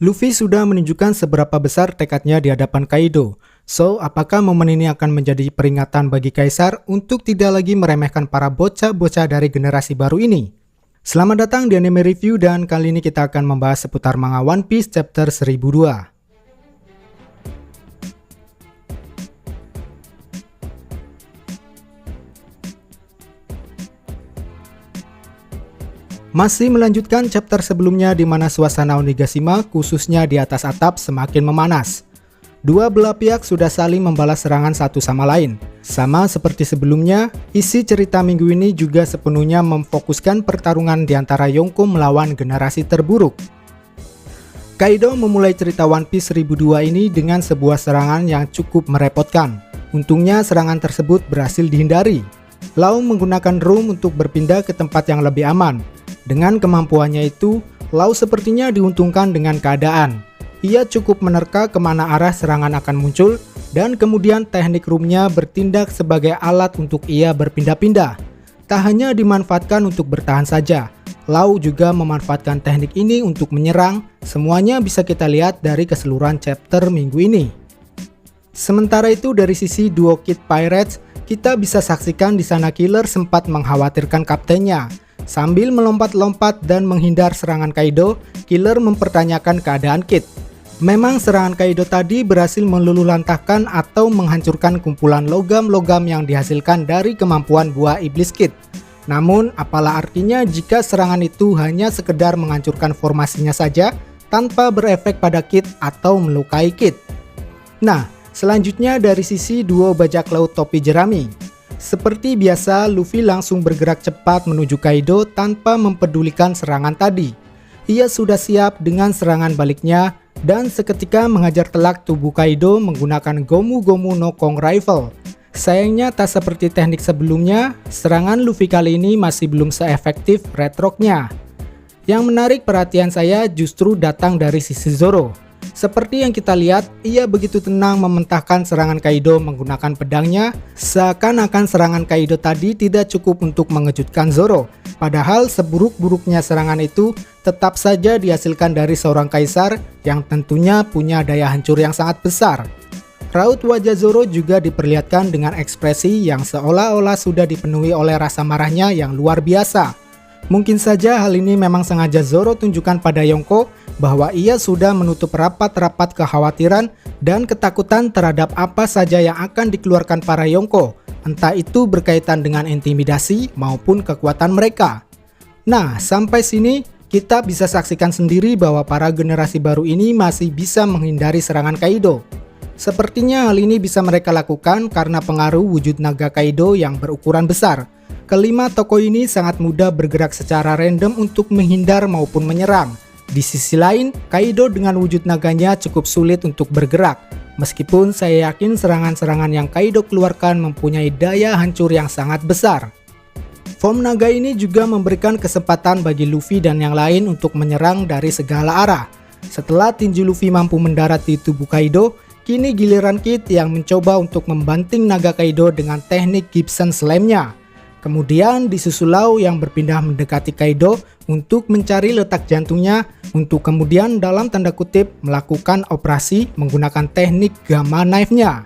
Luffy sudah menunjukkan seberapa besar tekadnya di hadapan Kaido. So, apakah momen ini akan menjadi peringatan bagi Kaisar untuk tidak lagi meremehkan para bocah-bocah dari generasi baru ini? Selamat datang di Anime Review, dan kali ini kita akan membahas seputar manga One Piece chapter 1002. Masih melanjutkan chapter sebelumnya di mana suasana Onigashima khususnya di atas atap semakin memanas. Dua belah pihak sudah saling membalas serangan satu sama lain. Sama seperti sebelumnya, isi cerita minggu ini juga sepenuhnya memfokuskan pertarungan di antara Yonko melawan generasi terburuk. Kaido memulai cerita One Piece 1002 ini dengan sebuah serangan yang cukup merepotkan. Untungnya serangan tersebut berhasil dihindari. Lau menggunakan room untuk berpindah ke tempat yang lebih aman. Dengan kemampuannya itu, Lau sepertinya diuntungkan dengan keadaan. Ia cukup menerka kemana arah serangan akan muncul, dan kemudian teknik roomnya bertindak sebagai alat untuk ia berpindah-pindah. Tak hanya dimanfaatkan untuk bertahan saja, Lau juga memanfaatkan teknik ini untuk menyerang. Semuanya bisa kita lihat dari keseluruhan chapter minggu ini. Sementara itu dari sisi duo Kid Pirates, kita bisa saksikan di sana Killer sempat mengkhawatirkan kaptennya. Sambil melompat-lompat dan menghindar serangan Kaido, Killer mempertanyakan keadaan Kid. Memang serangan Kaido tadi berhasil meluluhlantahkan atau menghancurkan kumpulan logam-logam yang dihasilkan dari kemampuan buah iblis Kid. Namun, apalah artinya jika serangan itu hanya sekedar menghancurkan formasinya saja tanpa berefek pada Kid atau melukai Kid. Nah, selanjutnya dari sisi duo bajak laut topi jerami. Seperti biasa, Luffy langsung bergerak cepat menuju Kaido tanpa mempedulikan serangan tadi. Ia sudah siap dengan serangan baliknya dan seketika menghajar telak tubuh Kaido menggunakan Gomu Gomu no Kong Rifle. Sayangnya tak seperti teknik sebelumnya, serangan Luffy kali ini masih belum seefektif Red Rock-nya. Yang menarik perhatian saya justru datang dari sisi Zoro. Seperti yang kita lihat, ia begitu tenang mementahkan serangan Kaido menggunakan pedangnya, seakan-akan serangan Kaido tadi tidak cukup untuk mengejutkan Zoro. Padahal seburuk-buruknya serangan itu tetap saja dihasilkan dari seorang kaisar yang tentunya punya daya hancur yang sangat besar. Raut wajah Zoro juga diperlihatkan dengan ekspresi yang seolah-olah sudah dipenuhi oleh rasa marahnya yang luar biasa. Mungkin saja hal ini memang sengaja Zoro tunjukkan pada Yonko bahwa ia sudah menutup rapat-rapat kekhawatiran dan ketakutan terhadap apa saja yang akan dikeluarkan para Yonko, entah itu berkaitan dengan intimidasi maupun kekuatan mereka. Nah, sampai sini kita bisa saksikan sendiri bahwa para generasi baru ini masih bisa menghindari serangan Kaido. Sepertinya hal ini bisa mereka lakukan karena pengaruh wujud naga Kaido yang berukuran besar. Kelima tokoh ini sangat mudah bergerak secara random untuk menghindar maupun menyerang. Di sisi lain, Kaido dengan wujud naganya cukup sulit untuk bergerak. Meskipun saya yakin serangan-serangan yang Kaido keluarkan mempunyai daya hancur yang sangat besar. Form naga ini juga memberikan kesempatan bagi Luffy dan yang lain untuk menyerang dari segala arah. Setelah tinju Luffy mampu mendarat di tubuh Kaido, kini giliran Kid yang mencoba untuk membanting naga Kaido dengan teknik Gibson Slam-nya. Kemudian disusul Lau yang berpindah mendekati Kaido untuk mencari letak jantungnya, untuk kemudian dalam tanda kutip melakukan operasi menggunakan teknik Gamma Knife-nya.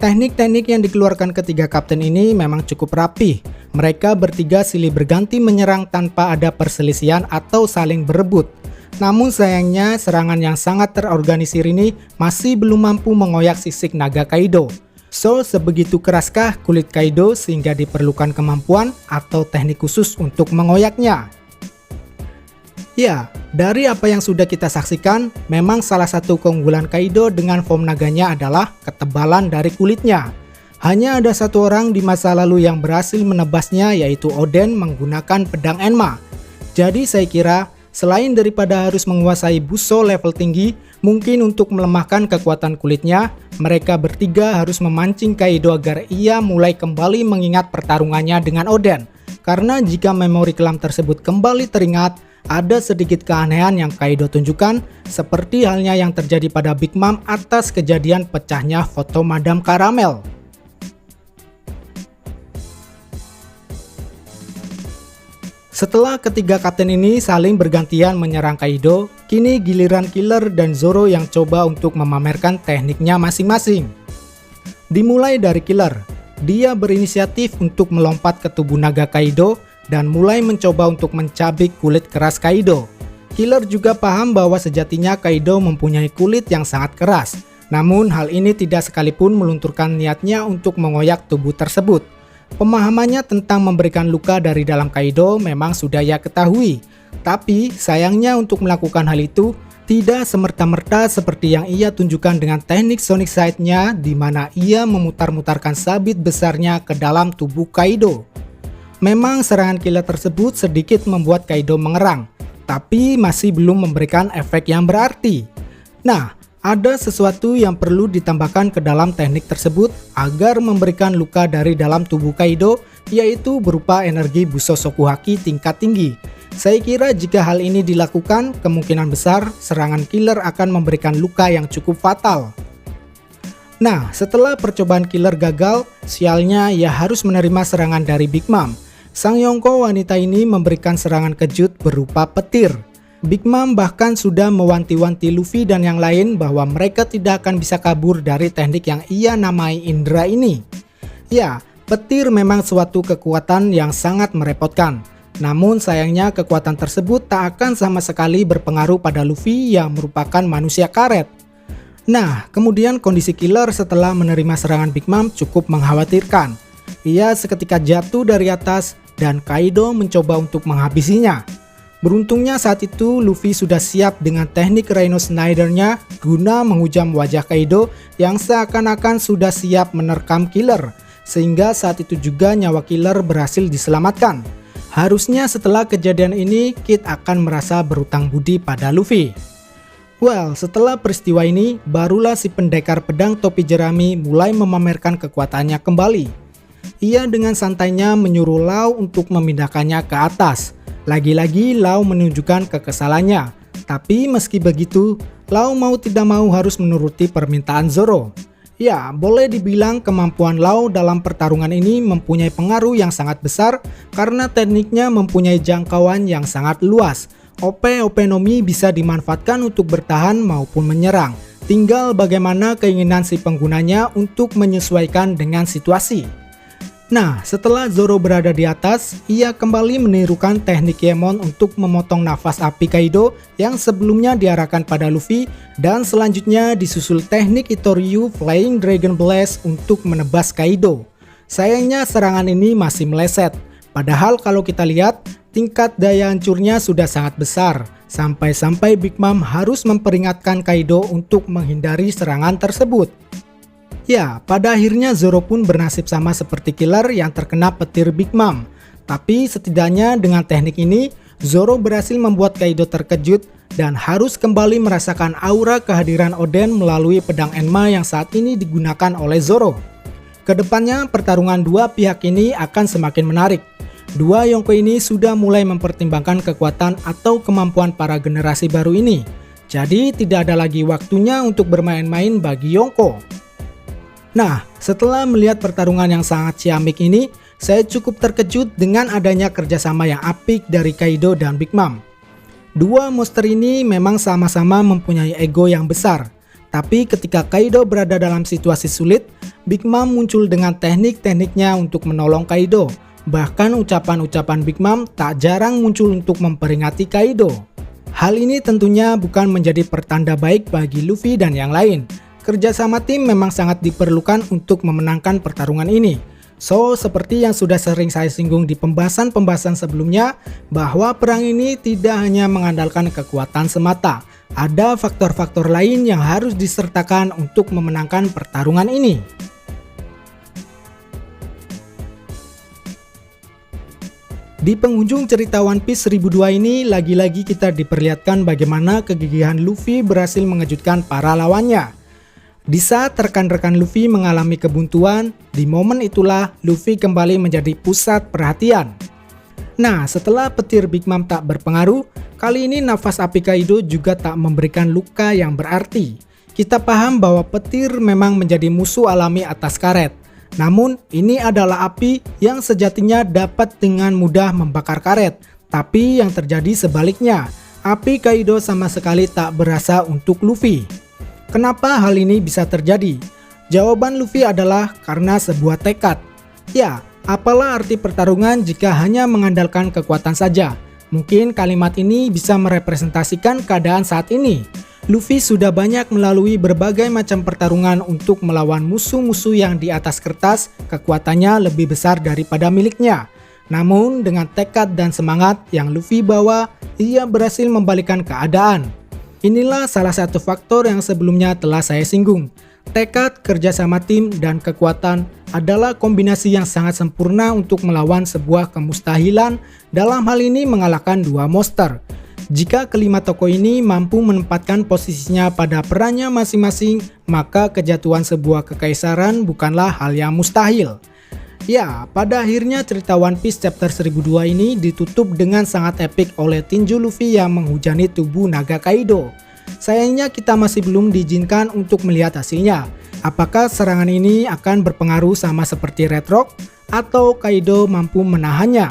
Teknik-teknik yang dikeluarkan ketiga kapten ini memang cukup rapih. Mereka bertiga silih berganti menyerang tanpa ada perselisihan atau saling berebut. Namun sayangnya serangan yang sangat terorganisir ini masih belum mampu mengoyak sisik naga Kaido. So, sebegitu keraskah kulit Kaido sehingga diperlukan kemampuan atau teknik khusus untuk mengoyaknya? Ya, dari apa yang sudah kita saksikan, memang salah satu keunggulan Kaido dengan form naganya adalah ketebalan dari kulitnya. Hanya ada satu orang di masa lalu yang berhasil menebasnya, yaitu Oden menggunakan pedang Enma. Jadi saya kira, selain daripada harus menguasai Buso level tinggi, mungkin untuk melemahkan kekuatan kulitnya, mereka bertiga harus memancing Kaido agar ia mulai kembali mengingat pertarungannya dengan Oden. Karena jika memori kelam tersebut kembali teringat, ada sedikit keanehan yang Kaido tunjukkan, seperti halnya yang terjadi pada Big Mom atas kejadian pecahnya foto Madam Caramel. Setelah ketiga kapten ini saling bergantian menyerang Kaido, kini giliran Killer dan Zoro yang coba untuk memamerkan tekniknya masing-masing. Dimulai dari Killer, dia berinisiatif untuk melompat ke tubuh naga Kaido dan mulai mencoba untuk mencabik kulit keras Kaido. Killer juga paham bahwa sejatinya Kaido mempunyai kulit yang sangat keras, namun hal ini tidak sekalipun melunturkan niatnya untuk mengoyak tubuh tersebut. Pemahamannya tentang memberikan luka dari dalam Kaido memang sudah ia ketahui, tapi sayangnya untuk melakukan hal itu tidak semerta-merta seperti yang ia tunjukkan dengan teknik Sonic Side-nya, di mana ia memutar-mutarkan sabit besarnya ke dalam tubuh Kaido. Memang serangan Killer tersebut sedikit membuat Kaido mengerang, tapi masih belum memberikan efek yang berarti. Nah, ada sesuatu yang perlu ditambahkan ke dalam teknik tersebut agar memberikan luka dari dalam tubuh Kaido, yaitu berupa energi Busou Shokuhaki tingkat tinggi. Saya kira jika hal ini dilakukan, kemungkinan besar serangan Killer akan memberikan luka yang cukup fatal. Nah, setelah percobaan Killer gagal, sialnya ia harus menerima serangan dari Big Mom. Sang Yonko wanita ini memberikan serangan kejut berupa petir. Big Mom bahkan sudah mewanti-wanti Luffy dan yang lain bahwa mereka tidak akan bisa kabur dari teknik yang ia namai Indra ini. Ya, petir memang suatu kekuatan yang sangat merepotkan. Namun sayangnya kekuatan tersebut tak akan sama sekali berpengaruh pada Luffy yang merupakan manusia karet. Nah, kemudian kondisi Killer setelah menerima serangan Big Mom cukup mengkhawatirkan. Ia seketika jatuh dari atas dan Kaido mencoba untuk menghabisinya. Beruntungnya saat itu Luffy sudah siap dengan teknik Rhino Snyder-nya guna menghujam wajah Kaido yang seakan-akan sudah siap menerkam Killer, sehingga saat itu juga nyawa Killer berhasil diselamatkan. Harusnya setelah kejadian ini Kid akan merasa berutang budi pada Luffy. Well, setelah peristiwa ini barulah si pendekar pedang topi jerami mulai memamerkan kekuatannya kembali. Ia dengan santainya menyuruh Law untuk memindahkannya ke atas. Lagi-lagi Law menunjukkan kekesalannya, tapi meski begitu, Law mau tidak mau harus menuruti permintaan Zoro. Ya, boleh dibilang kemampuan Law dalam pertarungan ini mempunyai pengaruh yang sangat besar karena tekniknya mempunyai jangkauan yang sangat luas. OP-OP Nomi bisa dimanfaatkan untuk bertahan maupun menyerang, tinggal bagaimana keinginan si penggunanya untuk menyesuaikan dengan situasi. Nah, setelah Zoro berada di atas, ia kembali menirukan teknik Yemon untuk memotong nafas api Kaido yang sebelumnya diarahkan pada Luffy, dan selanjutnya disusul teknik Itoryu Flying Dragon Blast untuk menebas Kaido. Sayangnya serangan ini masih meleset, padahal kalau kita lihat, tingkat daya hancurnya sudah sangat besar, sampai-sampai Big Mom harus memperingatkan Kaido untuk menghindari serangan tersebut. Ya, pada akhirnya Zoro pun bernasib sama seperti Killer yang terkena petir Big Mom. Tapi setidaknya dengan teknik ini, Zoro berhasil membuat Kaido terkejut dan harus kembali merasakan aura kehadiran Oden melalui pedang Enma yang saat ini digunakan oleh Zoro. Kedepannya, pertarungan dua pihak ini akan semakin menarik. Dua Yonko ini sudah mulai mempertimbangkan kekuatan atau kemampuan para generasi baru ini. Jadi tidak ada lagi waktunya untuk bermain-main bagi Yonko. Nah, setelah melihat pertarungan yang sangat ciamik ini, saya cukup terkejut dengan adanya kerjasama yang apik dari Kaido dan Big Mom. Dua monster ini memang sama-sama mempunyai ego yang besar, tapi ketika Kaido berada dalam situasi sulit, Big Mom muncul dengan teknik-tekniknya untuk menolong Kaido. Bahkan ucapan-ucapan Big Mom tak jarang muncul untuk memperingati Kaido. Hal ini tentunya bukan menjadi pertanda baik bagi Luffy dan yang lain. Kerjasama tim memang sangat diperlukan untuk memenangkan pertarungan ini. So, seperti yang sudah sering saya singgung di pembahasan-pembahasan sebelumnya, bahwa perang ini tidak hanya mengandalkan kekuatan semata. Ada faktor-faktor lain yang harus disertakan untuk memenangkan pertarungan ini. Di penghujung cerita One Piece 1002 ini, lagi-lagi kita diperlihatkan bagaimana kegigihan Luffy berhasil mengejutkan para lawannya. Di saat rekan-rekan Luffy mengalami kebuntuan, di momen itulah Luffy kembali menjadi pusat perhatian. Nah, setelah petir Big Mom tak berpengaruh, kali ini nafas api Kaido juga tak memberikan luka yang berarti. Kita paham bahwa petir memang menjadi musuh alami atas karet. Namun, ini adalah api yang sejatinya dapat dengan mudah membakar karet. Tapi yang terjadi sebaliknya, api Kaido sama sekali tak berasa untuk Luffy. Kenapa hal ini bisa terjadi? Jawaban Luffy adalah karena sebuah tekad. Ya, apalah arti pertarungan jika hanya mengandalkan kekuatan saja? Mungkin kalimat ini bisa merepresentasikan keadaan saat ini. Luffy sudah banyak melalui berbagai macam pertarungan untuk melawan musuh-musuh yang di atas kertas kekuatannya lebih besar daripada miliknya. Namun dengan tekad dan semangat yang Luffy bawa, ia berhasil membalikkan keadaan. Inilah salah satu faktor yang sebelumnya telah saya singgung. Tekad, kerjasama tim, dan kekuatan adalah kombinasi yang sangat sempurna untuk melawan sebuah kemustahilan, dalam hal ini mengalahkan dua monster. Jika kelima tokoh ini mampu menempatkan posisinya pada perannya masing-masing, maka kejatuhan sebuah kekaisaran bukanlah hal yang mustahil. Ya, pada akhirnya cerita One Piece chapter 1002 ini ditutup dengan sangat epik oleh tinju Luffy yang menghujani tubuh naga Kaido. Sayangnya kita masih belum diizinkan untuk melihat hasilnya. Apakah serangan ini akan berpengaruh sama seperti Red Rock atau Kaido mampu menahannya?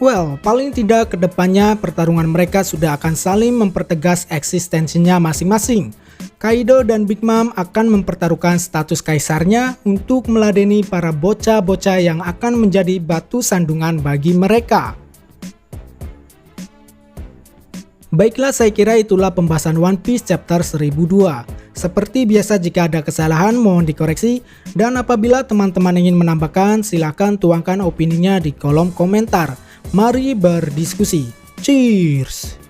Well, paling tidak kedepannya pertarungan mereka sudah akan saling mempertegas eksistensinya masing-masing. Kaido dan Big Mom akan mempertaruhkan status kaisarnya untuk meladeni para bocah-bocah yang akan menjadi batu sandungan bagi mereka. Baiklah, saya kira itulah pembahasan One Piece chapter 1002. Seperti biasa, jika ada kesalahan mohon dikoreksi, dan apabila teman-teman ingin menambahkan silahkan tuangkan opininya di kolom komentar. Mari berdiskusi. Cheers!